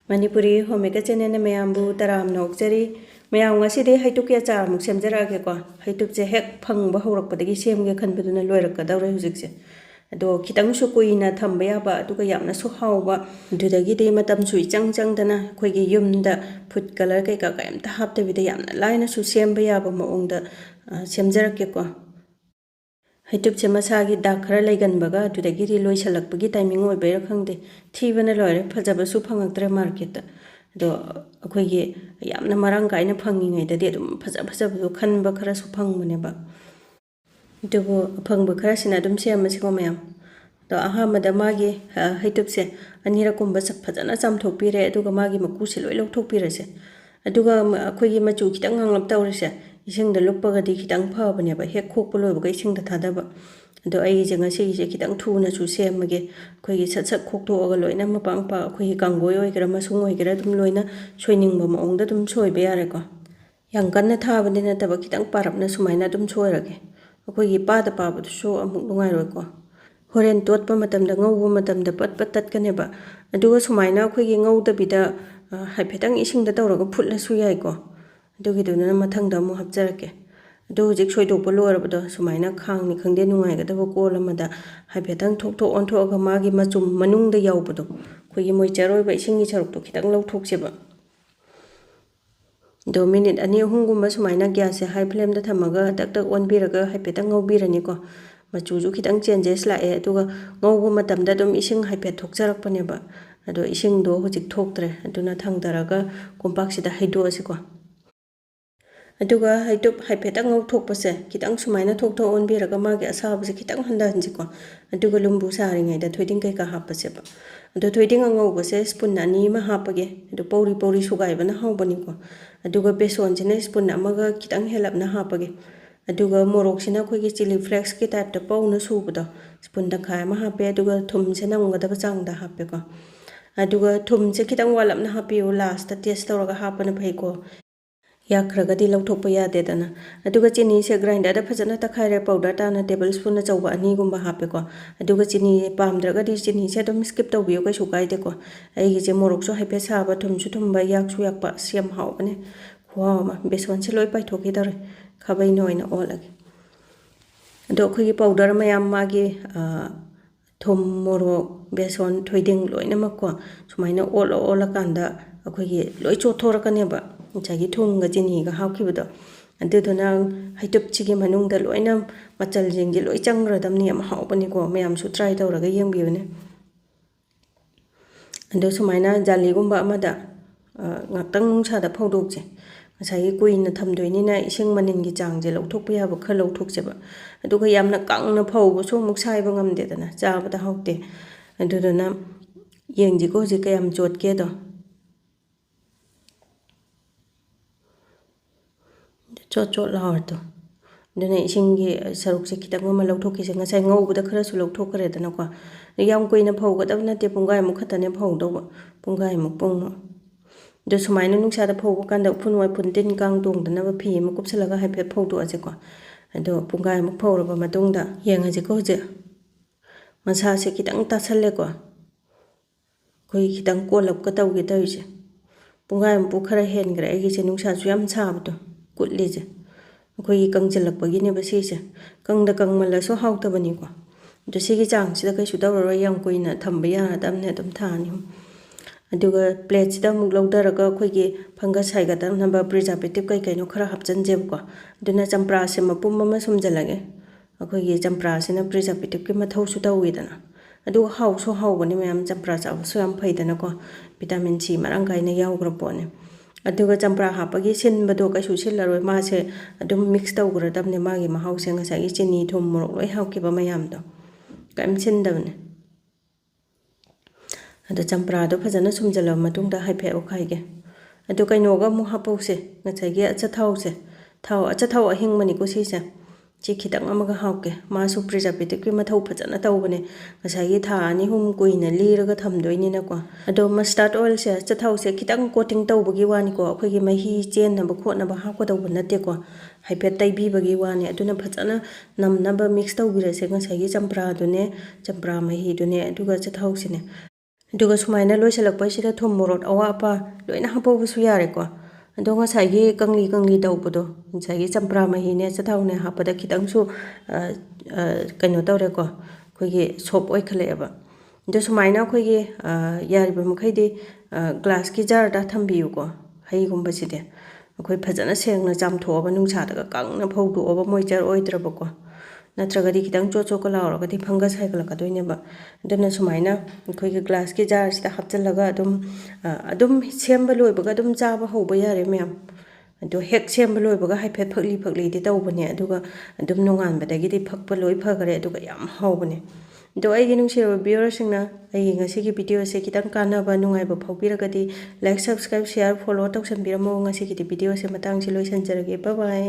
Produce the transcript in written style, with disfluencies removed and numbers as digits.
Manipurihommaker channel mayambu taram nokjari mayam ngasidi Heitup Achar muk semjarage ko Heitup je hek phangba haurakpadagi semge khanbaduna loirakadawre hujikse ado kitang su kuina thamba yaba aduga yamna su hauba dudagi de matam su ichang changdana khoigi yumda food color kai ka kaimta haptabida yamna laina su semba yaba maongda semjarake ko Heitup che masagi dak khara leiganbaga dudagi ri loisalakpagi timing oibaira khangde thibana loire phajaba su phangaktre market do akhoi yamna marang kaina phangi da de dum phajaba khanba khara su phangmane ba dubo phangba khara sina dum semasi ko mayam do ahamada magi Heitup se anira kumba sak phajana chamthokpire aduga magi maku se loi lokthokpire se aduga akhoi machu kitang nganglap tawrise ising da luppaga di kitang phabane ba hek khokpa loiba ga ising da thadaba ado ai je ngasi je kitang thuna chu semage khoi sat sat khoktoga loina mapang pa khoi kangoi oigera masung oigera dum loina soiningba maongda dum soiba yare ko yang kanna thabani na taba kitang parapna sumaina dum soirage khoi pada paba du so amuk nungai roi ko horen totpa matamda ngauba matamda pat pat tat kaneba aduga sumaina khoi ngauda bida haiphetang ising da tawraga phutla su yai ko ꯑꯗꯨꯒꯤꯗꯨꯅ ꯃꯊꯪꯗ ꯑꯃꯨꯛ ꯍꯥꯞꯆꯔꯛꯀꯦ ꯑꯗꯨ ꯍꯧꯖꯤꯛ ꯁꯣꯏꯗꯣꯛꯄ ꯂꯣꯏꯔꯕꯗꯣ ꯁꯨꯃꯥꯏꯅ ꯈꯥꯡꯅꯤ ꯈꯪꯗꯦ ꯅꯨꯡꯉꯥꯏꯒꯗꯕ call ꯑꯃꯗ ꯍꯥꯏꯐꯦꯠꯇꯪ ꯊꯣꯛꯊꯣꯛ ꯑꯣꯟꯊꯣꯛꯑꯒ ꯃꯥꯒꯤ ꯃꯆꯨꯝ ꯃꯅꯨꯡꯗ ꯌꯥꯎꯕꯗꯣ ꯑꯩꯈꯣꯏꯒꯤ ꯃꯣꯏꯆꯔ ꯑꯣꯏꯕ ꯏꯁꯤꯡꯒꯤ ꯁꯔꯨꯛꯇꯣ ꯈꯤꯇꯪ ꯂꯧꯊꯣꯛꯁꯦꯕ ꯑꯗꯣ ꯃꯤꯅꯤꯠ 2-3ꯒꯨꯝꯕ ꯁꯨꯃꯥꯏꯅ ꯒ꯭ꯌꯥꯁꯁꯦ ꯍꯥꯏ ꯐ꯭ꯂꯦꯝꯗ ꯊꯝꯃꯒ ꯇꯛ ꯇꯛ ꯑꯣꯟꯕꯤꯔꯒ ꯍꯥꯏꯐꯦꯠꯇꯪ ꯉꯧꯕꯤꯔꯅꯤꯀꯣ ꯃꯆꯨꯁꯨ ꯈꯤꯇꯪ ꯆꯦꯟꯖꯦꯁ ꯂꯥꯛꯑꯦ ꯑꯗꯨꯒ ꯉꯧꯕ ꯃꯇꯝꯗ ꯑꯗꯨꯝ ꯏꯁꯤꯡ ꯍꯥꯏꯐꯦꯠ ꯊꯣꯛꯆꯔꯛꯄꯅꯦꯕ ꯑꯗꯣ ꯏꯁꯤꯡꯗꯣ ꯍꯧꯖꯤꯛ ꯊꯣꯛꯇ꯭ꯔꯦ ꯑꯗꯨꯅ ꯊꯥꯡꯗꯔꯒ ꯀꯣꯝꯄꯥꯛꯁꯤꯗ ꯍꯩꯗꯣꯛꯑꯁꯤꯀꯣ ꯑꯗꯨꯒ Heitup ꯍꯥꯏꯐꯦꯠꯇꯪ ꯉꯧꯊꯣꯛꯄꯁꯦ ꯈꯤꯇꯪ ꯁꯨꯃꯥꯏꯅ ꯊꯣꯛꯊꯣꯛ ꯑꯣꯟꯕꯤꯔꯒ ꯃꯥꯒꯤ ꯑꯁꯥꯕꯁꯦ ꯈꯤꯇꯪ ꯍꯟꯊꯍꯟꯁꯤꯀꯣ ꯑꯗꯨꯒ ꯂꯨꯝꯕꯨ ꯁꯥꯔꯤꯉꯩꯗ ꯊꯣꯏꯗꯤꯡ ꯀꯩꯀꯥ ꯍꯥꯞꯄꯁꯦꯕ ꯑꯗꯣ ꯊꯣꯏꯗꯤꯡ ꯑꯉꯧꯕꯁꯦ ꯁ꯭ꯄꯨꯟ 2 ꯑꯃ ꯍꯥꯞꯄꯒꯦ ꯑꯗꯣ ꯄꯧꯔꯤ ꯄꯧꯔꯤ ꯁꯨꯒꯥꯏꯕꯅ ꯍꯥꯎꯕꯅꯤꯀꯣ ꯑꯗꯨꯒ ꯕꯦꯁꯣꯟꯁꯤꯅ ꯁ꯭ꯄꯨꯟ 1ꯒ ꯈꯤꯇꯪ ꯍꯦꯜꯂꯞꯅ ꯍꯥꯞꯄꯒꯦ ꯑꯗꯨꯒ ꯃꯣꯔꯣꯛꯁꯤꯅ ꯑꯩꯈꯣꯏꯒꯤ ꯆꯤꯂꯤ ꯐ꯭ꯂꯦꯛꯁꯀꯤ ꯇꯥꯏꯞꯇ ꯄꯧꯅ ꯁꯨꯕꯗꯣ ꯁ꯭ꯄꯨꯟ 1/2 ꯑꯃ ꯍꯥꯞꯄꯦ ꯑꯗꯨꯒ ꯊꯨꯝꯁꯦ ꯅꯝꯒꯗꯕ ꯆꯥꯡꯗ ꯍꯥꯞꯄꯦꯀꯣ ꯑꯗꯨꯒ ꯊꯨꯝꯁꯦ ꯈꯤꯇꯪ ꯋꯥꯠꯂꯞꯅ ꯍꯥꯞꯄꯤꯌꯨ ꯂꯥꯁꯇ ꯇꯦꯁ ꯇꯧꯔꯒ ꯍꯥꯞꯄꯅ ꯐꯩꯀꯣ ꯌꯥꯈ꯭ꯔꯒꯗꯤ ꯂꯧꯊꯣꯛꯄ ꯌꯥꯗꯦꯗꯅ ꯑꯗꯨꯒ ꯆꯤꯅꯤꯁꯦ ꯒ꯭ꯔꯥꯏꯟꯗꯔꯗ ꯐꯖꯅ ꯇꯛꯈꯥꯏꯔꯦ ꯄꯥꯎꯗꯔ ꯇꯥꯅ ꯇꯦꯕꯜ ꯁ꯭ꯄꯨꯟ ꯑꯆꯧꯕ 2ꯒꯨꯝꯕ ꯍꯥꯞꯄꯦꯀꯣ ꯑꯗꯨꯒ ꯆꯤꯅꯤ ꯄꯥꯝꯗ꯭ꯔꯒꯗꯤ ꯆꯤꯅꯤꯁꯦ ꯑꯗꯨꯝ ꯁ꯭ꯀꯤꯞ ꯇꯧꯕꯤꯌꯨ ꯀꯩꯁꯨ ꯀꯥꯏꯗꯦꯀꯣ ꯑꯩꯒꯤꯁꯦ ꯃꯣꯔꯣꯛꯁꯨ ꯍꯥꯏꯐꯦꯠ ꯁꯥꯕ ꯊꯨꯝꯁꯨ ꯊꯨꯝꯕ ꯌꯥꯛꯁꯨ ꯌꯥꯛꯄ ꯑꯁ ꯌꯥꯝ ꯍꯥꯎꯕꯅꯦ ꯈꯨꯍꯥꯎ ꯑꯃ ꯕꯦꯁꯣꯟꯁꯦ ꯂꯣꯏ ꯄꯥꯏꯊꯣꯛꯈꯤꯗꯧꯔꯦ ꯈꯥꯕꯩꯅ ꯑꯣꯏꯅ ꯑꯣꯠꯂꯒꯦ ꯑꯗꯣ ꯑꯩꯈꯣꯏꯒꯤ ꯄꯥꯎꯗꯔ ꯃꯌꯥꯝ ꯃꯥꯒꯤ ꯊꯨꯝ ꯃꯣꯔꯣꯛ ꯕꯦꯁꯣꯟ ꯊꯣꯏꯗꯤꯡ ꯂꯣꯏꯅꯃꯛꯀꯣ ꯁꯨꯃꯥꯏꯅ ꯑꯣꯠꯂꯀꯥꯟꯗ ꯑꯩꯈꯣꯏꯒꯤ ꯂꯣꯏ ꯆꯣꯠꯊꯣꯔꯛꯀꯅꯦꯕ ꯉꯁꯥꯏꯒꯤ ꯊꯨꯝꯒ ꯆꯤꯅꯤꯒ ꯍꯥꯞꯈꯤꯕꯗꯣ ꯑꯗꯨꯗꯨꯅ Heitupꯁꯤꯒꯤ ꯃꯅꯨꯡꯗ ꯂꯣꯏꯅ ꯃꯆꯜꯁꯤꯡꯁꯦ ꯂꯣꯏ ꯆꯪꯈ꯭ꯔꯗꯕꯅꯤ ꯌꯥꯝ ꯍꯥꯎꯕꯅꯤꯀꯣ ꯃꯌꯥꯝꯁꯨ ꯇ꯭ꯔꯥꯏ ꯇꯧꯔꯒ ꯌꯦꯡꯕꯤꯌꯨꯅꯦ ꯑꯗꯣ ꯁꯨꯃꯥꯏꯅ ꯖꯥꯂꯤꯒꯨꯝꯕ ꯑꯃꯗ ꯉꯥꯛꯇꯪ ꯅꯨꯡꯁꯥꯗ ꯐꯧꯗꯣꯛꯁꯦ ꯉꯁꯥꯏꯒꯤ ꯀꯨꯏꯅ ꯊꯝꯗꯣꯏꯅꯤꯅ ꯏꯁꯤꯡ ꯃꯅꯤꯟꯒꯤ ꯆꯥꯡꯁꯦ ꯂꯧꯊꯣꯛꯄ ꯌꯥꯕ ꯈꯔ ꯂꯧꯊꯣꯛꯁꯦꯕ ꯑꯗꯨꯒ ꯌꯥꯝꯅ ꯀꯪꯅ ꯐꯧꯕꯁꯨ ꯑꯃꯨꯛ ꯁꯥꯏꯕ ꯉꯝꯗꯦꯗꯅ ꯆꯥꯕꯗ ꯍꯥꯎꯇꯦ ꯑꯗꯨꯗꯨꯅ ꯌꯦꯡꯁꯤꯀꯣ ꯍꯧꯖꯤꯛ ꯀꯌꯥꯝ ꯆꯣꯠꯀꯦꯗꯣ ꯆꯣꯠ ꯆꯣꯠ ꯂꯥꯎꯔꯗꯣ ꯑꯗꯨꯅ ꯏꯁꯤꯡꯒꯤ ꯁꯔꯨꯛꯁꯦ ꯈꯤꯇꯪ ꯑꯃ ꯂꯧꯊꯣꯛꯈꯤꯁꯦ ꯉꯁꯥꯏ ꯉꯧꯕꯗ ꯈꯔꯁꯨ ꯂꯧꯊꯣꯛꯈ꯭ꯔꯦꯗꯅꯀꯣ ꯌꯥꯝ ꯀꯨꯏꯅ ꯐꯧꯒꯗꯕ ꯅꯠꯇꯦ ꯄꯨꯡꯈꯥꯏꯃꯨꯛ ꯈꯛꯇꯅꯦ ꯐꯧꯗꯧꯕ ꯄꯨꯡꯈꯥꯏꯃꯨꯛ ꯄꯨꯡꯃꯨꯛ ꯑꯗꯣ ꯁꯨꯃꯥꯏꯅ ꯅꯨꯡꯁꯥꯗ ꯐꯧꯕ ꯀꯥꯟꯗ ꯎꯐꯨꯟ ꯋꯥꯏꯐꯨꯟ ꯇꯤꯟ ꯀꯥꯡ ꯇꯣꯡꯗꯅꯕ ꯐꯤ ꯑꯃ ꯀꯨꯞꯁꯜꯂꯒ ꯍꯥꯏꯐꯦꯠ ꯐꯧꯗꯣꯛꯑꯁꯦꯀꯣ ꯑꯗꯣ ꯄꯨꯡꯈꯥꯏꯃꯨꯛ ꯐꯧꯔꯕ ꯃꯇꯨꯡꯗ ꯌꯦꯡꯉꯁꯤꯀꯣ ꯍꯧꯖꯤꯛ ꯃꯁꯥꯁꯦ ꯈꯤꯇꯪ ꯇꯥꯁꯜꯂꯦꯀꯣ ꯑꯩꯈꯣꯏ ꯈꯤꯇꯪ ꯀꯣꯜꯂꯞꯀ ꯇꯧꯒꯦ ꯇꯧꯔꯤꯁꯦ ꯄꯨꯡꯈꯥꯏꯃꯨꯛꯄꯨ ꯈꯔ ꯍꯦꯟꯈ꯭ꯔꯦ ꯑꯩꯒꯤꯁꯦ ꯅꯨꯡꯁꯥꯁꯨ ꯌꯥꯝ ꯁꯥꯕꯗꯣ ꯀꯨꯠꯂꯤꯁꯦ ꯑꯩꯈꯣꯏꯒꯤ ꯀꯪꯁꯤꯜꯂꯛꯄꯒꯤꯅꯦꯕ ꯁꯤꯁꯦ ꯀꯪꯗ ꯀꯪꯃꯜꯂꯁꯨ ꯍꯥꯎꯇꯕꯅꯤꯀꯣ ꯑꯗꯣ ꯁꯤꯒꯤ ꯆꯥꯡꯁꯤꯗ ꯀꯩꯁꯨ ꯇꯧꯔꯔꯣꯏ ꯌꯥꯝ ꯀꯨꯏꯅ ꯊꯝꯕ ꯌꯥꯔꯗꯕꯅꯦ ꯑꯗꯨꯝ ꯊꯥ 2 ꯑꯗꯨꯒ ꯄ꯭ꯂꯦꯠꯁꯤꯗ ꯑꯃꯨꯛ ꯂꯧꯊꯔꯒ ꯑꯩꯈꯣꯏꯒꯤ ꯐꯪꯒꯁ ꯍꯥꯏꯒꯗꯅꯕ ꯄ꯭ꯔꯤꯖꯥꯔꯕꯦꯇꯤꯞ ꯀꯩꯅꯣ ꯈꯔ ꯍꯥꯞꯆꯤꯟꯖꯦꯕꯀꯣ ꯑꯗꯨꯅ ꯆꯝꯄ꯭ꯔꯥꯁꯦ ꯃꯄꯨꯝ ꯑꯃ ꯁꯨꯝꯖꯤꯜꯂꯒꯦ ꯑꯩꯈꯣꯏꯒꯤ ꯆꯝꯄ꯭ꯔꯥꯁꯤꯅ ꯄ꯭ꯔꯤꯖꯥꯔꯕꯦꯇꯤꯞꯀꯤ ꯃꯊꯧꯁꯨ ꯇꯧꯋꯤꯗꯅ ꯑꯗꯨꯒ ꯍꯥꯎꯁꯨ ꯍꯥꯎꯕꯅꯤ ꯃꯌꯥꯝ ꯆꯝꯄ꯭ꯔꯥ ꯆꯥꯕꯁꯨ ꯌꯥꯝ ꯐꯩꯗꯅꯀꯣ ꯚꯤꯇꯥꯃꯤꯟ C ꯃꯔꯥꯡ ꯀꯥꯏꯅ ꯌꯥꯎꯈ꯭ꯔ ꯄꯣꯠꯅꯤ ꯑꯗꯨꯒ ꯆꯝꯄ꯭ꯔꯥ ꯍꯥꯞꯄꯒꯤ ꯁꯤꯟꯕꯗꯣ ꯀꯩꯁꯨ ꯁꯤꯜꯂꯔꯣꯏ ꯃꯥꯁꯦ ꯑꯗꯨꯝ ꯃꯤꯛꯁ ꯇꯧꯈ꯭ꯔꯗꯕꯅꯦ ꯃꯥꯒꯤ ꯃꯍꯥꯎꯁꯦ ꯉꯁꯥꯏꯒꯤ ꯆꯤꯅꯤ ꯊꯨꯝ ꯃꯣꯔꯣꯛ ꯂꯣꯏ ꯍꯥꯞꯈꯤꯕ ꯃꯌꯥꯝꯗꯣ ꯀꯔꯤꯝ ꯁꯤꯟꯗꯕꯅꯦ ꯑꯗꯣ ꯆꯝꯄ꯭ꯔꯥꯗꯣ ꯐꯖꯅ ꯁꯨꯝꯖꯤꯜꯂꯕ ꯃꯇꯨꯡꯗ ꯍꯥꯏꯐꯦꯠ ꯑꯣꯠꯈꯥꯏꯒꯦ ꯑꯗꯣ ꯀꯩꯅꯣꯒ ꯑꯃꯨꯛ ꯍꯥꯞꯄꯧꯁꯦ ꯉꯁꯥꯏꯒꯤ ꯑꯆꯥꯊꯥꯎꯁꯦ ꯑꯆꯥꯊꯥꯎ ꯑꯍꯤꯡꯕꯅꯤꯀꯣ ꯁꯤꯁꯦ ꯁꯤ ꯈꯤꯇꯪ ꯑꯃꯒ ꯍꯥꯞꯀꯦ ꯃꯥꯁꯨ ꯄ꯭ꯔꯤꯖꯥꯔꯕꯦꯇꯤꯞꯀꯤ ꯃꯊꯧ ꯐꯖꯅ ꯇꯧꯕꯅꯦ ꯉꯁꯥꯏꯒꯤ ꯊꯥ 2-3 ꯀꯨꯏꯅ ꯂꯤꯔꯒ ꯊꯝꯗꯣꯏꯅꯤꯅꯀꯣ ꯑꯗꯣ ꯃꯁꯇꯥꯔꯗ ꯑꯣꯏꯜꯁꯦ ꯑꯆꯥꯊꯥꯎꯁꯦ ꯈꯤꯇꯪ ꯀꯣꯇꯤꯡ ꯇꯧꯕꯒꯤ ꯋꯥꯅꯤꯀꯣ ꯑꯩꯈꯣꯏꯒꯤ ꯃꯍꯤ ꯆꯦꯟꯅꯕ ꯈꯣꯠꯅꯕ ꯍꯥꯞꯀꯗꯧꯕ ꯅꯠꯇꯦꯀꯣ ꯍꯥꯏꯐꯦꯠ ꯇꯩꯕꯤꯕꯒꯤ ꯋꯥꯅꯤ ꯑꯗꯨꯅ ꯐꯖꯅ ꯅꯝꯅꯕ ꯃꯤꯛꯁ ꯇꯧꯕꯤꯔꯁꯦ ꯉꯁꯥꯏꯒꯤ ꯆꯝꯄ꯭ꯔꯥꯗꯨꯅꯦ ꯆꯝꯄ꯭ꯔꯥ ꯃꯍꯤꯗꯨꯅꯦ ꯑꯗꯨꯒ ꯑꯆꯥꯊꯥꯎꯁꯤꯅꯦ ꯑꯗꯨꯒ ꯁꯨꯃꯥꯏꯅ ꯂꯣꯏꯁꯤꯜꯂꯛꯄꯁꯤꯗ ꯊꯨꯝ ꯃꯣꯔꯣꯛ ꯑꯋꯥ ꯑꯄꯥ ꯂꯣꯏꯅ ꯍꯥꯞꯄꯧꯕꯁꯨ ꯌꯥꯔꯦꯀꯣ ꯑꯗꯣ ꯉꯁꯥꯏꯒꯤ ꯀꯪꯂꯤ ꯇꯧꯕꯗꯣ ꯉꯁꯥꯏꯒꯤ ꯆꯝꯄ꯭ꯔꯥ ꯃꯍꯤꯅꯦ ꯆꯊꯥꯎꯅꯦ ꯍꯥꯞꯄꯗ ꯈꯤꯇꯪꯁꯨ ꯀꯩꯅꯣ ꯇꯧꯔꯦꯀꯣ ꯑꯩꯈꯣꯏꯒꯤ ꯁꯣꯞ ꯑꯣꯏꯈꯠꯂꯛꯑꯦꯕ ꯑꯗꯣ ꯁꯨꯃꯥꯏꯅ ꯑꯩꯈꯣꯏꯒꯤ ꯌꯥꯔꯤꯕ ꯃꯈꯩꯗꯤ ꯒ꯭ꯂꯥꯁꯀꯤ ꯖꯥꯔꯗ ꯊꯝꯕꯤꯌꯨꯀꯣ ꯍꯩꯒꯨꯝꯕꯁꯤꯗꯤ ꯑꯩꯈꯣꯏ ꯐꯖꯅ ꯁꯦꯡꯅ ꯆꯥꯝꯊꯣꯛꯑꯕ ꯅꯨꯡꯁꯥꯗꯒ ꯀꯪꯅ ꯐꯧꯗꯣꯛꯑꯕ ꯃꯣꯏꯆꯔ ꯑꯣꯏꯗ꯭ꯔꯕꯀꯣ ꯅꯠꯇ꯭ꯔꯒꯗꯤ ꯈꯤꯇꯪ ꯆꯣꯠꯀ ꯂꯥꯎꯔꯒꯗꯤ ꯐꯪꯒꯁ ꯍꯥꯏꯒꯠꯂꯛꯀꯗꯣꯏꯅꯦꯕ ꯑꯗꯨꯅ ꯁꯨꯃꯥꯏꯅ ꯑꯩꯈꯣꯏꯒꯤ ꯒ꯭ꯂꯥꯁꯀꯤ ꯖꯥꯔꯁꯤꯗ ꯍꯥꯞꯆꯤꯜꯂꯒ ꯑꯗꯨꯝ ꯁꯦꯝꯕ ꯂꯣꯏꯕꯒ ꯑꯗꯨꯝ ꯆꯥꯕ ꯍꯧꯕ ꯌꯥꯔꯦ ꯃꯌꯥꯝ ꯑꯗꯣ ꯍꯦꯛ ꯁꯦꯝꯕ ꯂꯣꯏꯕꯒ ꯍꯥꯏꯐꯦꯠ ꯐꯛꯂꯤꯗꯤ ꯇꯧꯕꯅꯦ ꯑꯗꯨꯒ ꯑꯗꯨꯝ ꯅꯣꯡꯉꯥꯟꯕꯗꯒꯤꯗꯤ ꯐꯛꯄ ꯂꯣꯏ ꯐꯈꯔꯦ ꯑꯗꯨꯒ ꯌꯥꯝ ꯍꯥꯎꯕꯅꯦ ꯑꯗꯣ ꯑꯩꯒꯤ ꯅꯨꯡꯁꯤꯔꯕ ꯚꯤꯌꯨꯋꯔꯁꯤꯡꯅ ꯑꯩꯒꯤ ꯉꯁꯤꯒꯤ ꯚꯤꯗꯤꯑꯣꯁꯦ ꯈꯤꯇꯪ ꯀꯥꯟꯅꯕ ꯅꯨꯡꯉꯥꯏꯕ ꯐꯥꯎꯕꯤꯔꯒꯗꯤ ꯂꯥꯏꯛ ꯁꯕꯁꯀ꯭ꯔꯥꯏꯕ ꯁꯤꯌꯥꯔ ꯐꯣꯂꯣ ꯇꯧꯁꯟꯕꯤꯔꯝꯃꯣ ꯉꯁꯤꯒꯤꯗꯤ ꯚꯤꯗꯤꯑꯣꯁꯦ ꯃꯇꯥꯡꯁꯤ ꯂꯣꯏꯁꯤꯟꯖꯔꯒꯦ ꯕꯥꯏ ꯕꯥꯏ